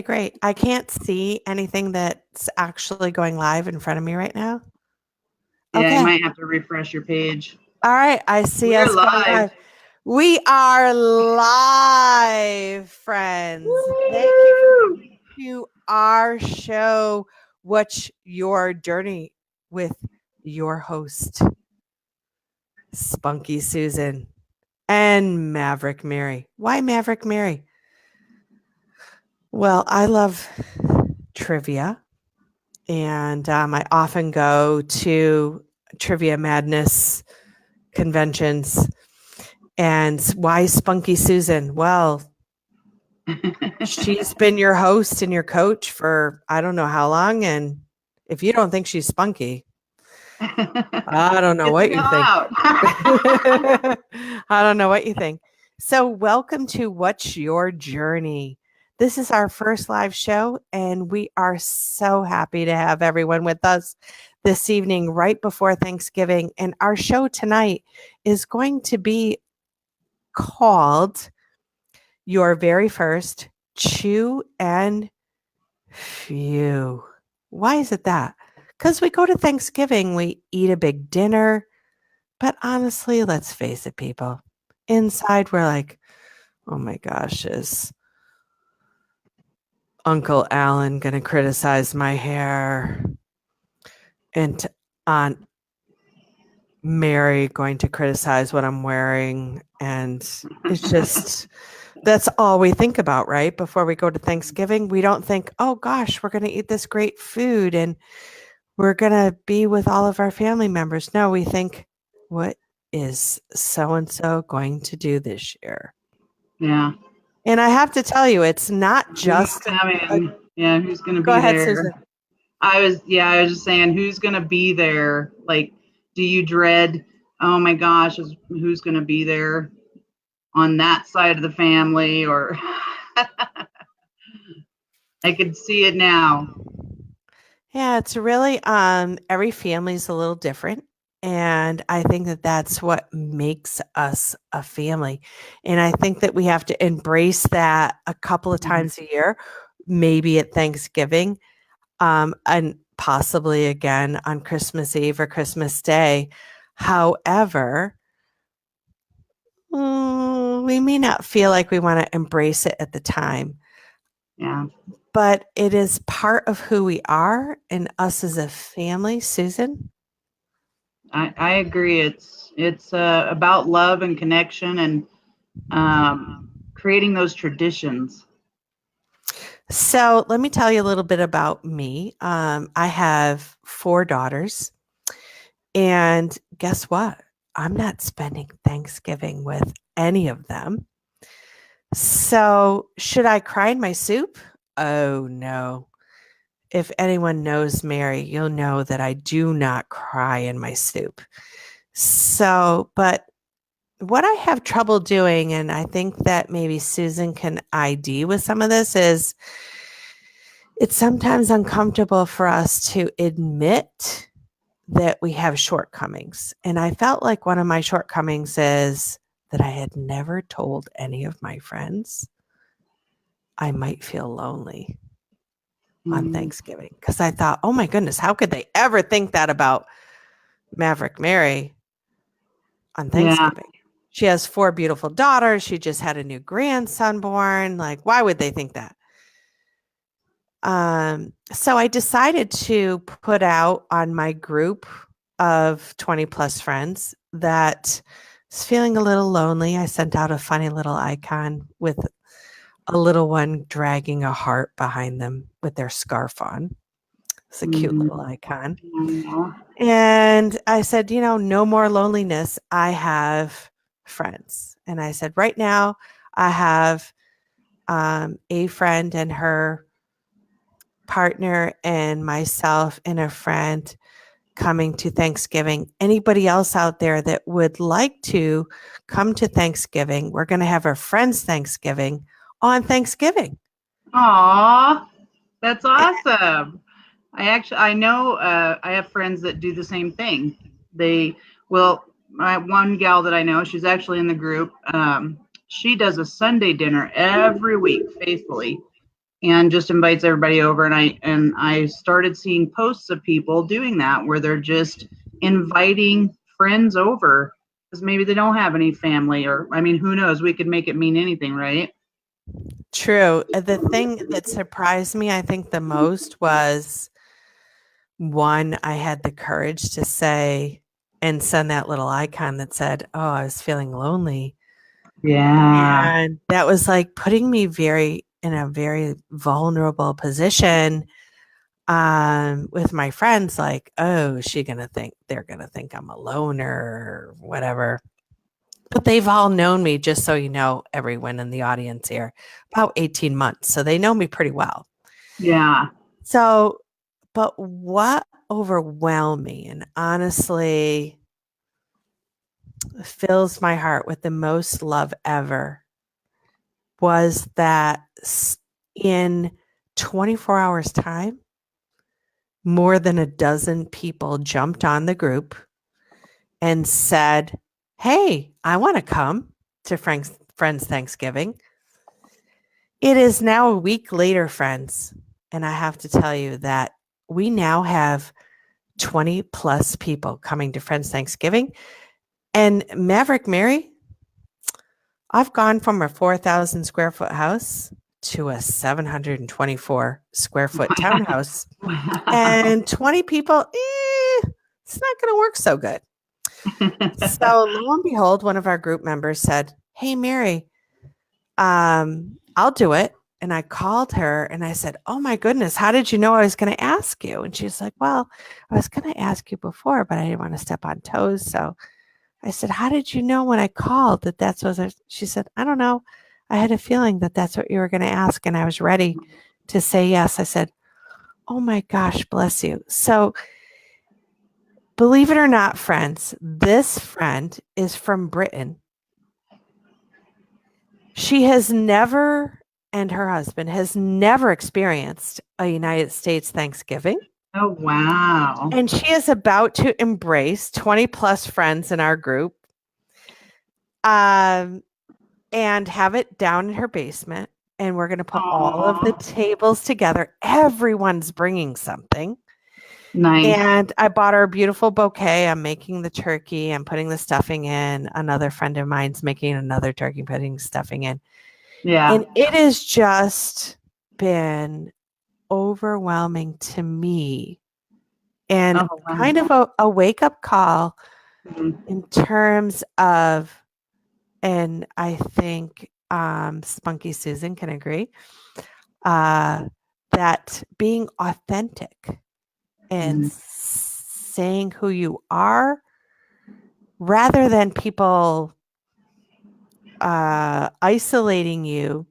Great. I can't see anything that's actually going live in front of me right now. Yeah, you Okay. might have to refresh your page. All right. I see We're us going live. live. We are live, friends. Thank you for Woo! coming to our show, What's Your Journey, with your host, Spunky Susan and Maverick Mary. Why Maverick Mary? Well, I love trivia. And I often go to Trivia Madness conventions. And why Spunky Susan? Well, she's been your host and your coach for I don't know how long. And if you don't think she's spunky, I don't know Get what the you hell think. out. I don't know what you think. So, welcome to What's Your Journey? This is our first live show, and we are so happy to have everyone with us this evening, right before Thanksgiving. And our show tonight is going to be called Your Very First Chew and Phew. Why is it that? Because we go to Thanksgiving, we eat a big dinner. But honestly, let's face it, people. Inside, we're like, oh my gosh, is Uncle Alan going to criticize my hair? And Aunt Mary going to criticize what I'm wearing? And it's just, that's all we think about, right? Before we go to Thanksgiving, we don't think, oh gosh, we're going to eat this great food and we're going to be with all of our family members. No, we think, what is so and so going to do this year? Yeah. And I have to tell you, it's not Who's just coming? Yeah, who's gonna go be ahead, there? Susan. I was just saying, who's gonna be there? Like, do you dread, oh my gosh, who's gonna be there on that side of the family? Or I could see it now. Yeah, it's really every family's a little different. And I think that that's what makes us a family. And I think that we have to embrace that a couple of Mhm. times a year, maybe at Thanksgiving, and possibly again on Christmas Eve or Christmas Day. However, we may not feel like we want to embrace it at the time. Yeah. But it is part of who we are and us as a family, Susan. I agree. It's about love and connection and creating those traditions. So let me tell you a little bit about me. I have 4 daughters, and guess what? I'm not spending Thanksgiving with any of them. So should I cry in my soup? Oh no. If anyone knows Mary, you'll know that I do not cry in my soup. So, but what I have trouble doing, and I think that maybe Susan can ID with some of this, is it's sometimes uncomfortable for us to admit that we have shortcomings. And I felt like one of my shortcomings is that I had never told any of my friends I might feel lonely on Mm, Thanksgiving because I thought, oh my goodness, how could they ever think that about Maverick Mary on yeah. Thanksgiving? She has 4 beautiful daughters. She just had a new grandson born. Like, why would they think that? So I decided to put out on my group of 20 plus friends that was feeling a little lonely. I sent out a funny little icon with a little one dragging a heart behind them with their scarf on. It's a cute Mm, little icon. aw. And I said, no more loneliness. I have friends. And I said, right now, I have a friend and her partner and myself and a friend coming to Thanksgiving. Anybody else out there that would like to come to Thanksgiving, we're going to have our friends' Thanksgiving on Thanksgiving. Aw, that's awesome. I know I have friends that do the same thing. My one gal that I know, she's actually in the group. She does a Sunday dinner every week faithfully, and just invites everybody over. And I started seeing posts of people doing that where they're just inviting friends over because maybe they don't have any family, or I mean, who knows? We could make it mean anything, right? True. The thing that surprised me, I think, the most was one, I had the courage to say and send that little icon that said, "Oh, I was feeling lonely." Yeah. And that was like putting me in a very vulnerable position with my friends, like, oh, they're gonna think I'm a loner or whatever. But they've all known me, just so you know, everyone in the audience here, about 18 months. So they know me pretty well. Yeah. So, but what overwhelmed me and honestly fills my heart with the most love ever was that in 24 hours time, more than a dozen people jumped on the group and said, "Hey, I want to come to Friends Thanksgiving." It is now a week later, friends, and I have to tell you that we now have 20 plus people coming to Friends Thanksgiving. And Maverick, Mary, I've gone from a 4,000 square foot house to a 724 square foot townhouse. Wow. And 20 people, it's not going to work so good. So lo and behold, one of our group members said, "Hey, Mary, I'll do it." And I called her and I said, "Oh my goodness, how did you know I was going to ask you?" And she's like, "Well, I was going to ask you before, but I didn't want to step on toes. So I said, "How did you know when I called that that's what she said, "I don't know. I had a feeling that that's what you were going to ask. And I was ready to say yes." I said, "Oh my gosh, bless you." So believe it or not, friends, this friend is from Britain. She has never, and her husband has never experienced a United States Thanksgiving. Oh, wow. And she is about to embrace 20 plus friends in our group and have it down in her basement. And we're going to put all of the Aw. tables together. Everyone's bringing something. Nice. And I bought her a beautiful bouquet. I'm making the turkey. I'm putting the stuffing in. Another friend of mine's making another turkey, putting stuffing in. Yeah. And it has just been overwhelming to me and Oh, kind wow. of a wake up call Mhm. in terms of, and I think Spunky Susan can agree, that being authentic and Mhm. saying who you are rather than people isolating you.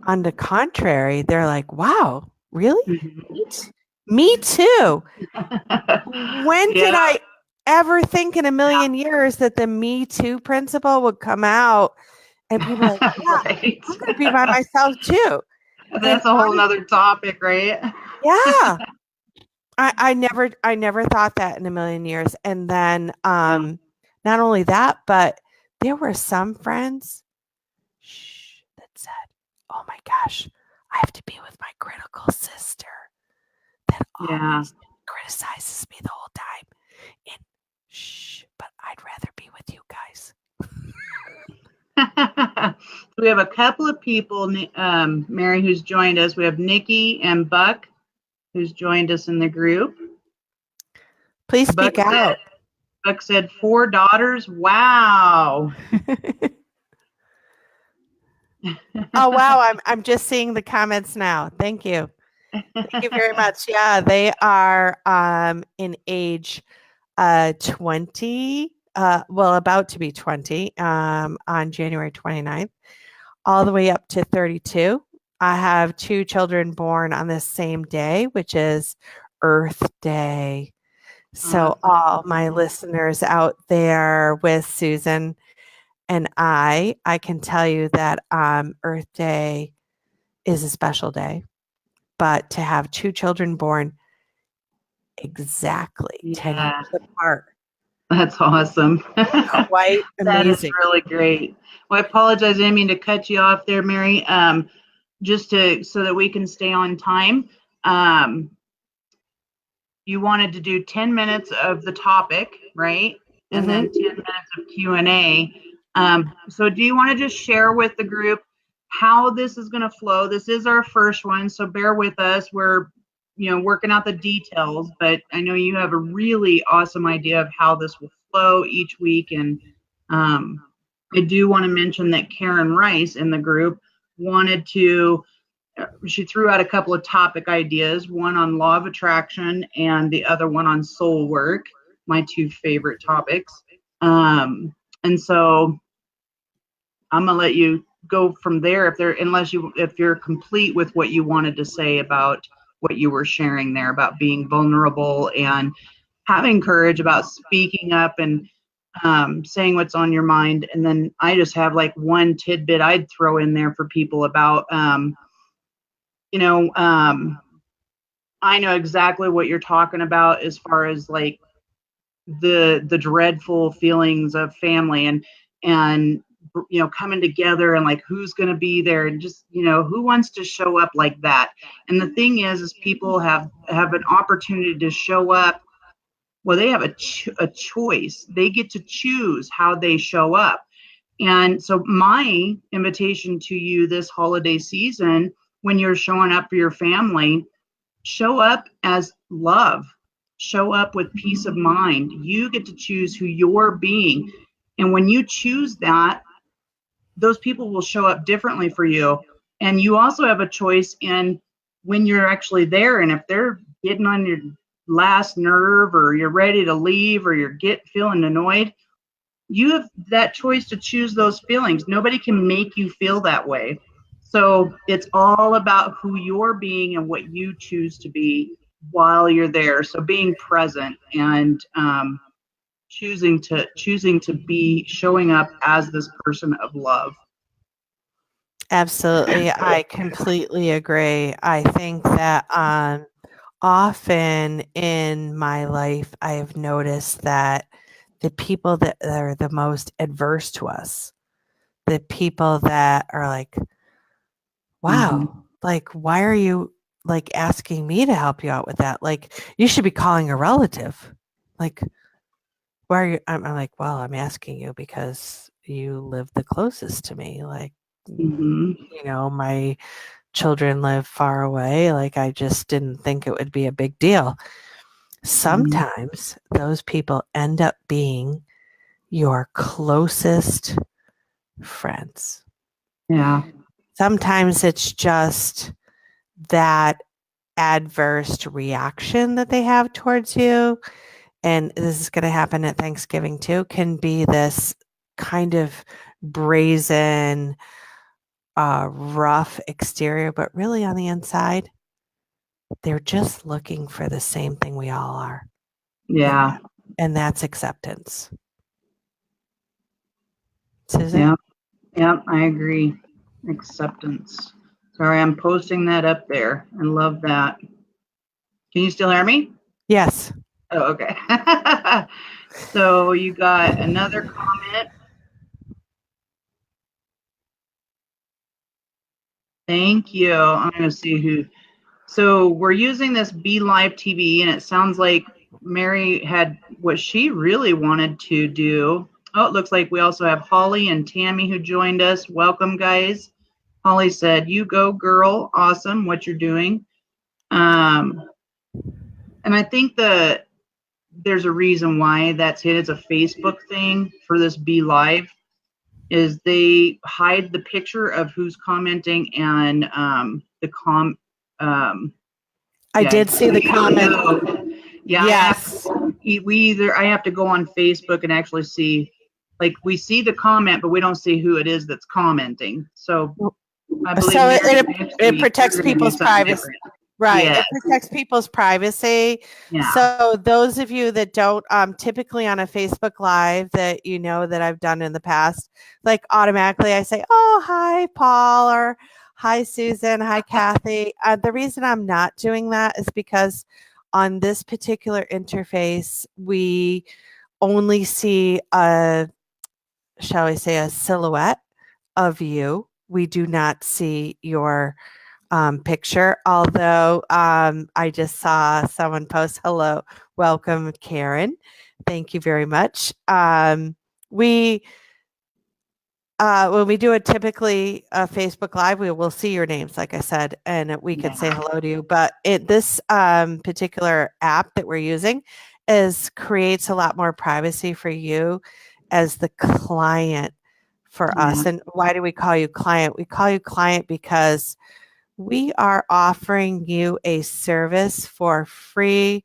On the contrary, they're like, "Wow, really? Mhm. Me too." When did Yeah. I ever think in a million years that the Me Too principle would come out and people are like, "Yeah, Right. I'm going to be by myself too." And That's a whole nother topic, right? yeah, I never thought that in a million years. And then Yeah. not only that, but there were some friends that said, "Oh my gosh, I have to be with my critical sister that Yeah. always criticizes me the whole time. And but I'd rather be with you guys." We have a couple of people, Mary, who's joined us. We have Nikki and Buck, who's joined us in the group. Please Buck speak said, out. Buck said 4 daughters. Wow. Oh wow, I'm just seeing the comments now. Thank you. Thank you very much. Yeah, they are in age 20, well, about to be 20 on January 29th, all the way up to 32. I have two children born on the same day, which is Earth Day. So, all my Awesome. listeners out there with Susan and I can tell you that Earth Day is a special day, but to have two children born exactly 10 Yeah, years apart, that's awesome. quite That is amazing. really great. Well, I apologize. I didn't mean to cut you off there, Mary. just so that we can stay on time. You wanted to do 10 minutes of the topic, right? And Mm-hmm. then 10 minutes of Q&A. So do you want to just share with the group how this is going to flow? This is our first one, so bear with us. We're working out the details, but I know you have a really awesome idea of how this will flow each week. And I do want to mention that Karen Rice in the group she threw out a couple of topic ideas, one on law of attraction and the other one on soul work, my two favorite topics. And so I'm gonna let you go from there if you're complete with what you wanted to say about what you were sharing there about being vulnerable and having courage about speaking up and saying what's on your mind. And then I just have like one tidbit I'd throw in there for people about I know exactly what you're talking about as far as like the dreadful feelings of family and coming together and like who's going to be there and just who wants to show up like that. And the thing is people have an opportunity to show up. Well, they have a choice. They get to choose how they show up. And so my invitation to you this holiday season, when you're showing up for your family, show up as love, show up with peace of mind. You get to choose who you're being. And when you choose that, those people will show up differently for you. And you also have a choice in when you're actually there. And if they're getting on your last nerve or you're ready to leave or you're feeling annoyed, you have that choice to choose those feelings. Nobody can make you feel that way. So it's all about who you're being and what you choose to be while you're there. So being present and choosing to be showing up as this person of love. Absolutely. I completely agree. I think that often in my life, I have noticed that the people that are the most adverse to us, the people that are like, wow, like, why are you like asking me to help you out with that? Like, you should be calling a relative. Like, why are you? I'm like, well, I'm asking you because you live the closest to me. Like, my children live far away. Like, I just didn't think it would be a big deal. Sometimes those people end up being your closest friends. Yeah. Sometimes it's just that adverse reaction that they have towards you. And this is going to happen at Thanksgiving too, can be this kind of brazen, rough exterior, but really on the inside, they're just looking for the same thing we all are. Yeah. And that's acceptance. Susan? Yeah. Yeah, I agree. Acceptance. Sorry, I'm posting that up there. I love that. Can you still hear me? Yes. Oh, okay. So you got another comment. Thank you. I'm going to see who. So we're using this Be Live TV, and it sounds like Mary had what she really wanted to do. Oh, it looks like we also have Holly and Tammy who joined us. Welcome, guys. Holly said, "You go, girl. Awesome what you're doing." And I think there's a reason why that's hit. It's a Facebook thing for this Be Live. Is they hide the picture of who's commenting and I did see the comment. Yeah, Yes. I have to go on Facebook and actually see, like, we see the comment, but we don't see who it is that's commenting. So I believe So Mary, it protects people's privacy. different. Right. Yes. It protects people's privacy. Yeah. So those of you that don't, typically on a Facebook Live that that I've done in the past, like automatically I say, oh, hi, Paul, or hi, Susan, hi, Kathy. The reason I'm not doing that is because on this particular interface, we only see shall we say, a silhouette of you. we do not see your picture, although I just saw someone post, hello, welcome, Karen. Thank you very much. We when we do it typically Facebook Live, we will see your names, like I said, and we can say hello to you. But this particular app that we're using creates a lot more privacy for you as the client for us. And why do we call you client? We call you client because we are offering you a service for free.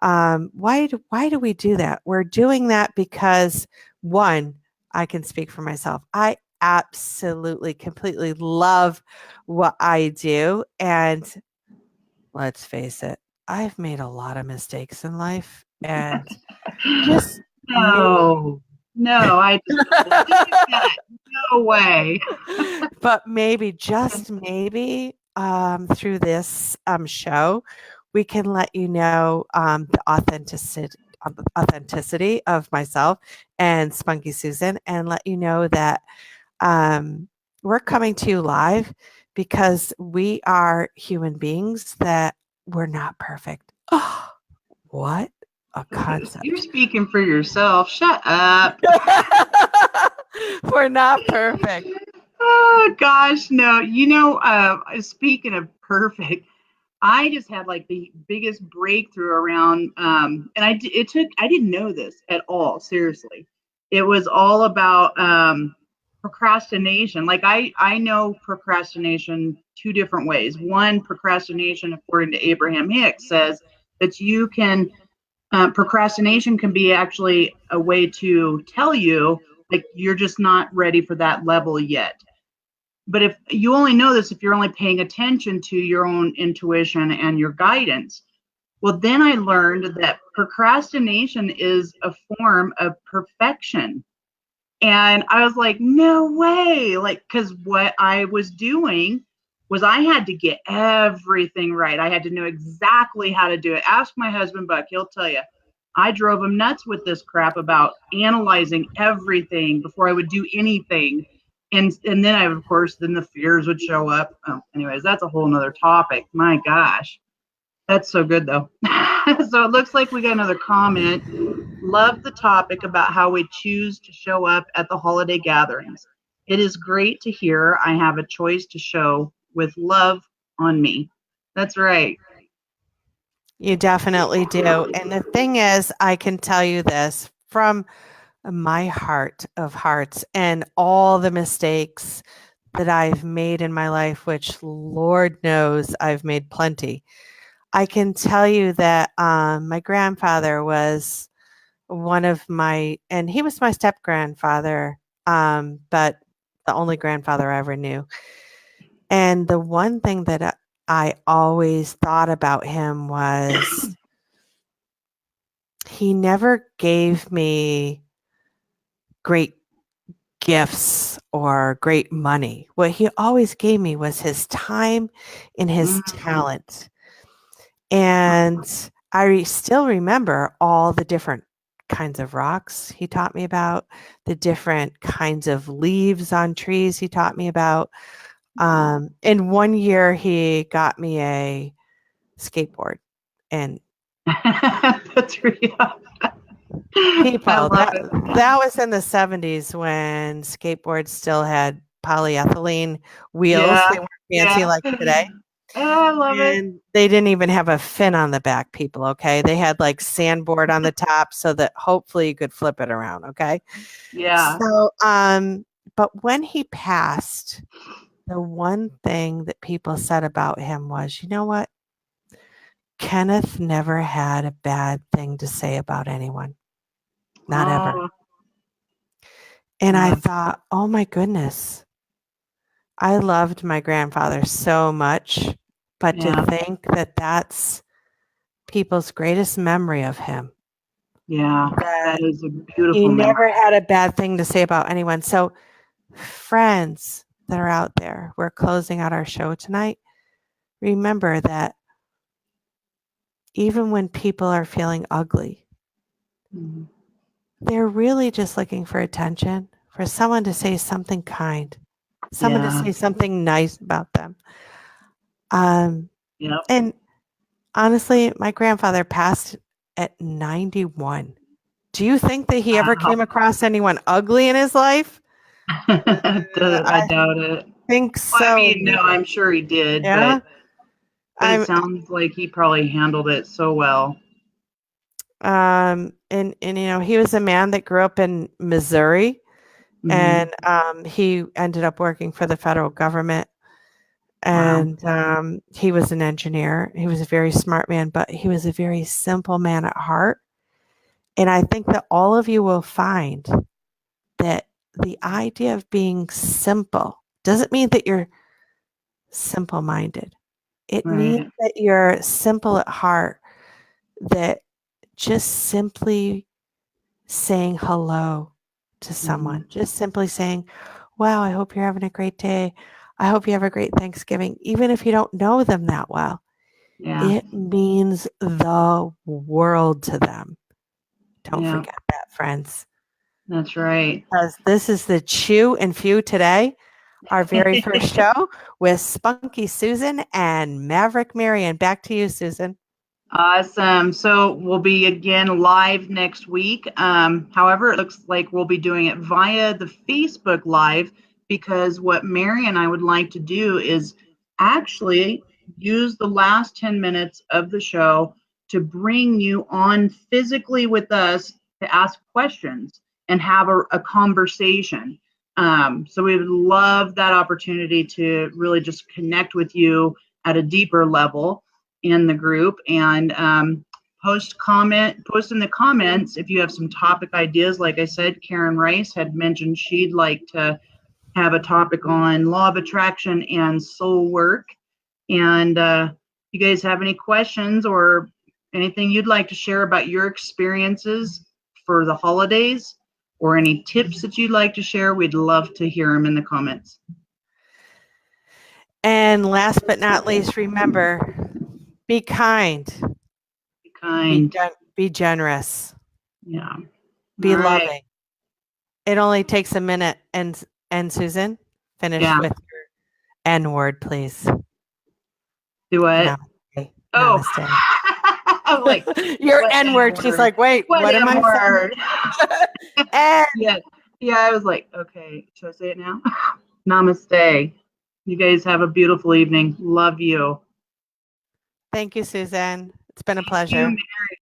Why do we do that? We're doing that because, one, I can speak for myself. I absolutely, completely love what I do. And let's face it, I've made a lot of mistakes in life. And just no, I just don't believe that. No way. But maybe, just maybe, through this show, we can let you know the authenticity of myself and Spunky Susan, and let you know that we're coming to you live because we are human beings, that we're not perfect. Oh, what a concept. You're speaking for yourself. Shut up. We're not perfect. Oh gosh, no. Speaking of perfect, I just had like the biggest breakthrough around, and I didn't know this at all. Seriously, it was all about procrastination. Like I know procrastination two different ways. One, procrastination, according to Abraham Hicks, says that you can procrastination can be actually a way to tell you like you're just not ready for that level yet. But if you only know this if you're only paying attention to your own intuition and your guidance. Well, then I learned that procrastination is a form of perfection. And I was like, no way. Like, because what I was doing was I had to get everything right. I had to know exactly how to do it. Ask my husband, Buck, he'll tell you. I drove him nuts with this crap about analyzing everything before I would do anything. And then of course, then the fears would show up. Oh, anyways, that's a whole nother topic. My gosh. That's so good though. So it looks like we got another comment. Love the topic about how we choose to show up at the holiday gatherings. It is great to hear I have a choice to show with love on me. That's right. You definitely do. And the thing is, I can tell you this from my heart of hearts and all the mistakes that I've made in my life, which Lord knows I've made plenty. I can tell you that my grandfather was and he was my step grandfather, but the only grandfather I ever knew. And the one thing that I always thought about him was he never gave me great gifts or great money. What he always gave me was his time and his talent. And I still remember all the different kinds of rocks he taught me about, the different kinds of leaves on trees he taught me about. In one year, he got me a skateboard. And that's real. people, that was in the 70s when skateboards still had polyethylene wheels. Yeah, they weren't fancy like today. Oh, I love it. They didn't even have a fin on the back, people, okay? They had like sandboard on the top so that hopefully you could flip it around, okay? Yeah. So, but when he passed, the one thing that people said about him was, you know what? Kenneth never had a bad thing to say about anyone. Not ever. And I thought, oh my goodness, I loved my grandfather so much, but to think that that's people's greatest memory of him. Yeah, that is a beautiful He memory. never had a bad thing to say about anyone. So friends that are out there, we're closing out our show tonight. Remember that even when people are feeling ugly, they're really just looking for attention, for someone to say something kind. someone to Yeah. say something nice about them. Um, Yep. and honestly, my grandfather passed at 91. Do you think that he ever Wow. came across anyone ugly in his life? I I doubt it. think Well, I so. mean, no, I'm sure he did, Yeah. but it I'm sounds like he probably handled it so well. and you know, he was a man that grew up in Missouri, Hmm. and he ended up working for the federal government, Wow. and he was an engineer. He was a very smart man, but he was a very simple man at heart. And I think that all of you will find that the idea of being simple doesn't mean that you're simple minded. It means Right. that you're simple at heart, that just simply saying hello to Hmm. someone, just simply saying, wow, I hope you're having a great day. I hope you have a great Thanksgiving, even if you don't know them that well. Yeah. It means the world to them. Don't Yeah. forget that, friends. That's right. Because this is the Chew and Phew today, our very first show with Spunky Susan and Maverick Marion. Back to you, Susan. Awesome. So we'll be again live next week. However, it looks like we'll be doing it via the Facebook Live because what Mary and I would like to do is actually use the last 10 minutes of the show to bring you on physically with us to ask questions and have a conversation. So we would love that opportunity to really just connect with you at a deeper level in the group, and post in the comments if you have some topic ideas. Like I said, Karen Rice had mentioned she'd like to have a topic on law of attraction and soul work. And you guys have any questions or anything you'd like to share about your experiences for the holidays, or any tips that you'd like to share, we'd love to hear them in the comments. And last but not least, remember, be kind, Be kind. be generous, Yeah. be All right. loving. It only takes a minute. And Susan, finish Yeah. with your N word, please. Do what? Namaste. Oh, Namaste. I'm like, Your what N N word. She's word? like, wait, What what am N I saying? word? And Yeah. Yeah, I was like, okay, should I say it now? Namaste. You guys have a beautiful evening. Love you. thank you, Susan. It's been a Thank you, pleasure.